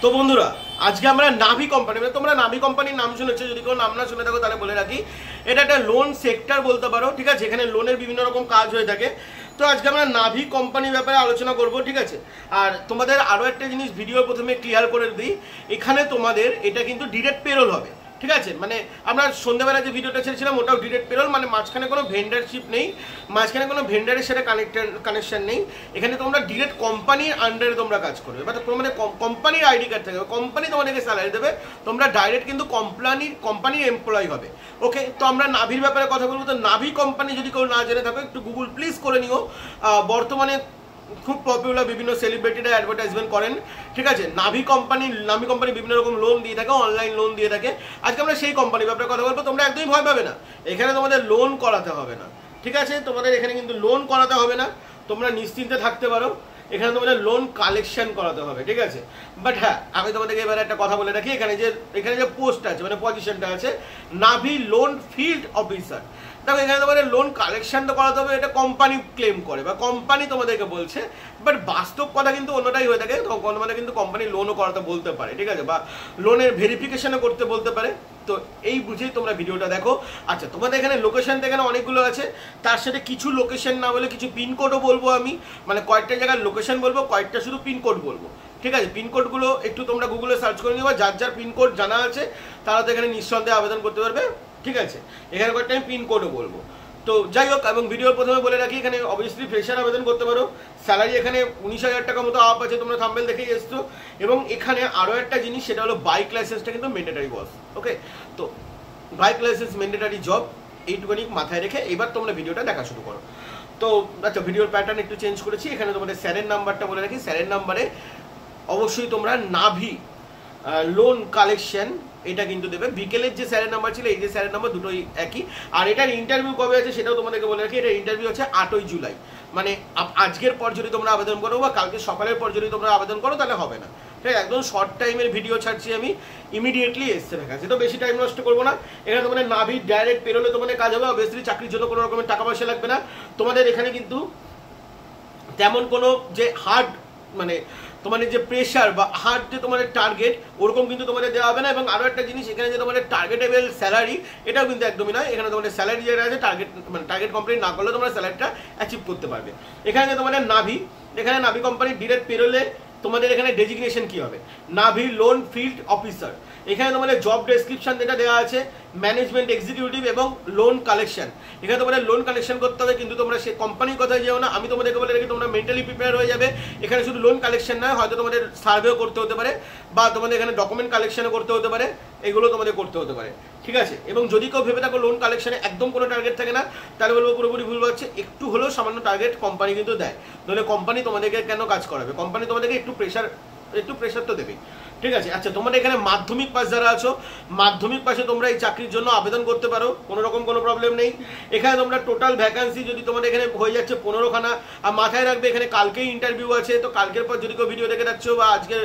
তো বন্ধুরা আজকে আমরা নাভি কোম্পানি, মানে তোমরা নাভি কোম্পানির নাম শুনেছো, যদি কেউ নাম না শুনে থাকো তাহলে বলে রাখি, এটা একটা লোন সেক্টর বলতে পারো, ঠিক আছে। এখানে লোনের বিভিন্ন রকম কাজ হয়ে থাকে। তো আজকে আমরা নাভি কোম্পানির ব্যাপারে আলোচনা করব, ঠিক আছে। আর তোমাদের আরও একটা জিনিস ভিডিওর প্রথমে ক্লিয়ার করে দিই, এখানে তোমাদের এটা কিন্তু ডিরেক্ট পেরোল হবে, ঠিক আছে। মানে আমরা সন্ধ্যাবেলা যে ভিডিওটা ছেড়েছিলাম ওটাও ডিরেক্ট পেরোল, মানে মাঝখানে কোনো ভেন্ডারশিপ নেই, মাঝখানে কোনো ভেন্ডারের সাথে কানেকশন নেই। এখানে তোমরা ডিরেক্ট কোম্পানির আন্ডারে তোমরা কাজ করবে, এবার তোমাদের কোম্পানির আইডি কার্ড থাকবে, কোম্পানি তোমাদেরকে স্যালারি দেবে, তোমরা ডাইরেক্ট কিন্তু কোম্পানির এমপ্লয়ি হবে। ওকে, তো আমরা নাভির ব্যাপারে কথা বলবো। তো নাভি কোম্পানি যদি কেউ না জেনে থাকো একটু গুগল প্লিজ করে নিও। বর্তমানে খুব পপুলার, বিভিন্ন সেলিব্রিটিরা অ্যাডভার্টাইজমেন্ট করেন, ঠিক আছে। নাভি কোম্পানি বিভিন্ন রকম লোন দিয়ে থাকে, অনলাইন লোন দিয়ে থাকে। আজকে আমরা সেই কোম্পানির ব্যাপারে কথা বলবো। তোমরা একদমই ভয় পাবে না, এখানে তোমাদের লোন করাতে হবে না, ঠিক আছে। তোমাদের এখানে কিন্তু লোন করাতে হবে না, তোমরা নিশ্চিন্তে থাকতে পারো। এখানে তোমাদের লোন কালেকশন করাতে হবে, ঠিক আছে। বাট হ্যাঁ, আমি তোমাদেরকে এবারে একটা কথা বলে রাখি, এখানে যে পোস্ট আছে, মানে পজিশনটা আছে নাভি লোন ফিল্ড অফিসার। দেখো এখানে তোমাদের লোন কালেকশন তো করাতে হবে, এটা কোম্পানি ক্লেম করে বা কোম্পানি তোমাদেরকে বলছে, বাট বাস্তব কথা কিন্তু অন্যটাই হয়ে থাকে। তোমাদের কিন্তু কোম্পানি লোনও করাতে বলতে পারে, ঠিক আছে, বা লোনের ভেরিফিকেশনও করতে বলতে পারে। তো এই বুঝেই তোমরা ভিডিওটা দেখো। আচ্ছা, তোমাদের এখানে লোকেশন তো এখানে অনেকগুলো আছে, তার সাথে কিছু লোকেশন না বলে কিছু পিনকোডও বলবো আমি, মানে কয়েকটা জায়গার লোকেশন বলবো, কয়েকটা শুধু পিনকোড বলবো, ঠিক আছে। পিনকোডগুলো একটু তোমরা গুগলে সার্চ করে নিবা, যার যার পিনকোড জানা আছে তারা তো এখানে নিঃসন্দেহে আবেদন করতে পারবে, ঠিক আছে। এখানে কয়েকটা আমি পিনকোডও বলবো। তো যাই হোক, এবং ভিডিওর প্রথমে বলে রাখি এখানে অবভিয়াসলি ফ্রেশার আবেদন করতে পারো। স্যালারি এখানে 19,000 টাকা মতো আপ আছে, তোমরা থাম্বনেল দেখেই এসছো। এবং এখানে আরও একটা জিনিস, সেটা হলো বাইক লাইসেন্সটা কিন্তু ম্যান্ডেটরি বস। ওকে, তো বাইক লাইসেন্স ম্যান্ডেটরি জব, এইটুখানি মাথায় রেখে এবার তোমরা ভিডিওটা দেখা শুরু করো। তো আচ্ছা, ভিডিওর প্যাটার্ন একটু চেঞ্জ করেছি। এখানে তোমাদের স্যারের নাম্বারটা বলে রাখি, স্যারের নাম্বারে অবশ্যই তোমরা নাভি লোন কালেকশন এটা কিন্তু দেবে। বিকেলের যে স্যারের নাম্বার ছিল, এই যে স্যারের নাম্বার, দুটোই একই। আর এটার ইন্টারভিউ কবে আছে সেটাও তোমাদেরকে বলে রাখি, এটার ইন্টারভিউ হচ্ছে 8ই জুলাই। মানে আজকের পর যদি তোমরা আবেদন করো বা কালকে সকালের পর যদি তোমরা আবেদন করো তাহলে হবে না, ঠিক আছে। একদম শর্ট টাইমের ভিডিও ছাড়ছি আমি, ইমিডিয়েটলি এসছে ভ্যাকান্সি, তো বেশি টাইম নষ্ট করবো না। এখানে তোমাদের নাভি ডাইরেক্ট পেরোলে তোমাদের কাজ হবে। অবভিয়াসলি চাকরির জন্য কোনো রকমের টাকা পয়সা লাগবে না তোমাদের। এখানে কিন্তু তেমন কোনো যে হার্ড, মানে তোমাদের যে প্রেশার বা হার্ড যে তোমাদের টার্গেট, ওরকম কিন্তু তোমাদের দেওয়া হবে না। এবং আরও একটা জিনিস, এখানে যে তোমাদের টার্গেটেবল স্যালারি, এটাও কিন্তু একদমই নয়। এখানে তোমাদের স্যালারি যেটা আছে টার্গেট কমপ্লিট না করলে তোমরা স্যালারিটা অ্যাচিভ করতে পারবে। এখানে যে তোমাদের এখানে নাভি কোম্পানির ডিরেক্ট পেরোলে তোমাদের এখানে ডেজিগনেশন কি হবে, নাভি লোন ফিল্ড অফিসার। এখানে তোমাদের জব ডেসক্রিপশন যেটা দেওয়া আছে ম্যানেজমেন্ট এক্সিকিউটিভ এবং লোন কালেকশন। এখানে তোমাদের লোন কালেকশন করতে হবে, কিন্তু তোমরা সে কোম্পানির কথায় যেও না। আমি তোমাদেরকে বলে রাখি, তোমরা মেন্টালি প্রিপেয়ার হয়ে যাবে। এখানে শুধু লোন কালেকশন নয়, হয়তো তোমাদের সার্ভেও করতে হতে পারে, বা তোমাদের এখানে ডকুমেন্ট কালেকশনও করতে হতে পারে, এগুলো তোমাদের করতে হতে পারে, ঠিক আছে। এবং যদি কেউ ভেবে থাকো লোন কালেকশনে একদম কোনো টার্গেট থাকে না, তাহলে বলবো পুরোপুরি ভুল হচ্ছে। একটু হলেও সামান্য টার্গেট কোম্পানি কিন্তু দেয়, নাহলে কোম্পানি তোমাদেরকে কেন কাজ করাবে? কোম্পানি তোমাদেরকে একটু প্রেশার তো দেবেই, ঠিক আছে। আচ্ছা, তোমাদের এখানে মাধ্যমিক পাস যারা আছো, মাধ্যমিক পাশে তোমরা এই চাকরির জন্য আবেদন করতে পারো, কোনো রকম কোনো প্রবলেম নেই। এখানে তোমরা টোটাল ভ্যাকান্সি যদি তোমাদের এখানে হয়ে যাচ্ছে 15খানা। আর মাথায় রাখবে এখানে কালকেই ইন্টারভিউ আছে, তো কালকের পর যদি কেউ ভিডিও দেখে রাখছো, বা আজকে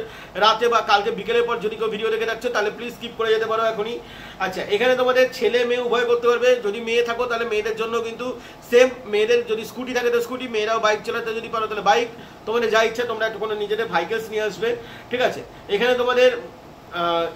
রাতে বা কালকে বিকেলের পর যদি কেউ ভিডিও দেখে রাখছো, তাহলে প্লিজ স্কিপ করে যেতে পারো এখনই। আচ্ছা, এখানে তোমাদের ছেলে মেয়ে উভয় করতে পারবে। যদি মেয়ে থাকো তাহলে মেয়েদের জন্য কিন্তু সেম, মেয়েদের যদি স্কুটি থাকে তো স্কুটি, মেয়েরাও বাইক চালাতে যদি পারো তাহলে বাইক, তোমাদের যা ইচ্ছা তোমরা একটু কোনো নিজেদের ভাইকেলস নিয়ে আসবে, ঠিক আছে। এখানে তোমাদের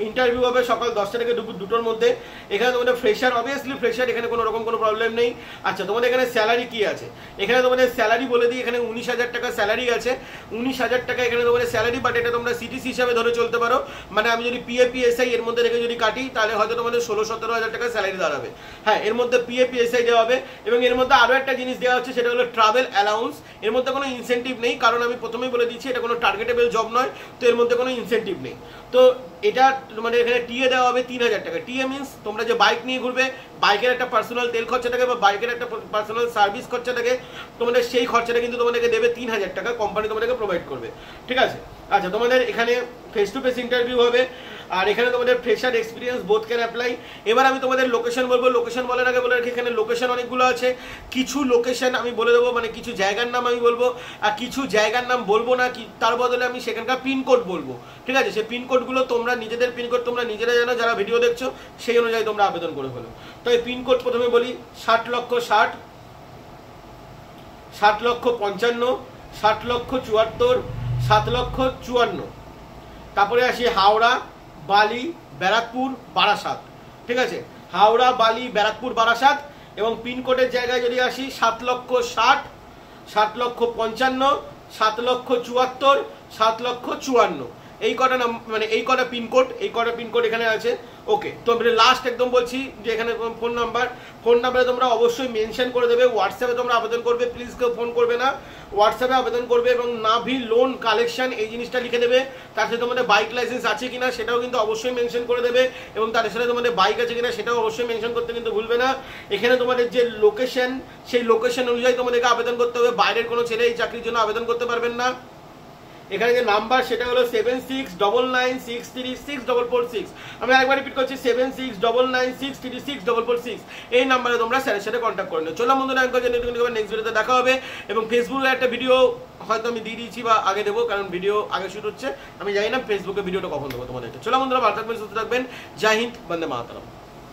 ইন্টারভিউ হবে সকাল 10টা থেকে দুপুর 2টোর মধ্যে। এখানে তোমাদের ফ্রেশার, অবভিয়াসলি ফ্রেশার, এখানে কোনো রকম কোনো প্রবলেম নেই। আচ্ছা, তোমাদের এখানে স্যালারি কি আছে, এখানে তোমাদের স্যালারি বলে দিই, এখানে 19,000 টাকা স্যালারি আছে। 19,000 টাকা এখানে তোমাদের স্যালারি, বাট এটা তোমরা সিটিসি হিসাবে ধরে চলতে পারো। মানে আমি যদি পিএফপিএসআই এর মধ্যে রেখে যদি কাটি, তাহলে হয়তো তোমাদের 16-17 হাজার টাকা স্যালারি দাঁড়াবে। হ্যাঁ, এর মধ্যে পিএফপিএসআই দেওয়া হবে। এবং এর মধ্যে আরও একটা জিনিস দেওয়া হচ্ছে, সেটা হলো ট্রাভেল অ্যালাউন্স। এর মধ্যে কোনো ইনসেন্টিভ নেই, কারণ আমি প্রথমেই বলে দিচ্ছি এটা কোনো টার্গেটেবল জব নয়, তো এর মধ্যে কোনো ইনসেন্টিভ নেই। তো এটা মানে এখানে টিএ দেওয়া হবে 3,000 টাকা। টিএ মিনস তোমরা যে বাইক নিয়ে ঘুরবে, বাইকের একটা পার্সোনাল তেল খরচা থাকে বা বাইকের একটা পার্সোনাল সার্ভিস খরচা থাকে, তোমাদের সেই খরচাটা কিন্তু তোমাদেরকে দেবে 3,000 টাকা, কোম্পানি তোমাদেরকে প্রোভাইড করবে, ঠিক আছে। আচ্ছা, তোমাদের এখানে ফেস টু ফেস ইন্টারভিউ হবে। আর এখানে তোমাদের fresher experience both can apply. এবার আমি তোমাদের লোকেশন বলবো। লোকেশন বলার আগে বলে রাখি, এখানে লোকেশন অনেকগুলো আছে। কিছু লোকেশন আমি বলে দেবো, মানে কিছু জায়গার নাম আমি বলবো, আর কিছু জায়গার নাম বলবো না, কি তার বদলে আমি সেখানকার পিনকোড বলবো, ঠিক আছে। সেই পিনকোডগুলো তোমরা নিজেদের পিনকোড তোমরা নিজেরা জানো, যারা ভিডিও দেখছো সেই অনুযায়ী তোমরা আবেদন করে ফেলো। তো এই পিনকোড প্রথমে বলি, 60,60,000, 60,55,000, 60,74,000, 7,54,000, তারপরে আসি হাওড়া, বালি, ব্যারাকপুর, বারাসাত। ঠিক আছে, হাওড়া, বালি, ব্যারাকপুর, বারাসাত। এবং পিনকোডের জায়গায় যদি আসি 7,60,000, 7,55,000, 7,74,000, 7,54,000, এই কটা মানে এই কটা পিনকোড এখানে আছে। ওকে, তো লাস্ট একদম বলছি যে এখানে ফোন নাম্বারে তোমরা অবশ্যই মেনশন করে দেবে। হোয়াটসঅ্যাপে তোমরা আবেদন করবে, প্লিজ কেউ ফোন করবে না, হোয়াটসঅ্যাপে আবেদন করবে এবং নাভি লোন কালেকশন এই জিনিসটা লিখে দেবে। তার সাথে তোমাদের বাইক লাইসেন্স আছে কিনা সেটাও কিন্তু অবশ্যই মেনশন করে দেবে এবং তার সাথে তোমাদের বাইক আছে কিনা সেটাও অবশ্যই মেনশন করতে কিন্তু ভুলবে না। এখানে তোমাদের যে লোকেশন, সেই লোকেশন অনুযায়ী তোমাদেরকে আবেদন করতে হবে। বাইরের কোনো ছেলে এই চাকরির জন্য আবেদন করতে পারবেন না। এখানে যে নাম্বার সেটা হলো 7699636446। আমি আরেকবার রিপিট করছি, 7699636446। এই নাম্বারে তোমরা স্যারের সাথে কন্ট্যাক্ট করে নিও। চলো বন্ধুরা, নেক্সট ভিডিওতে দেখা হবে। এবং ফেসবুকে একটা ভিডিও হয়তো আমি দিয়ে দিয়েছি বা আগে দেবো, কারণ ভিডিও আগে শুট হচ্ছে। আমি জানি না ফেসবুকে ভিডিওটা কখন দেবো তোমাদেরকে। চলো বন্ধুরা, ভালো থাকবেন, সুস্থ থাকবেন। জয় হিন্দ, বন্দে মাতরম।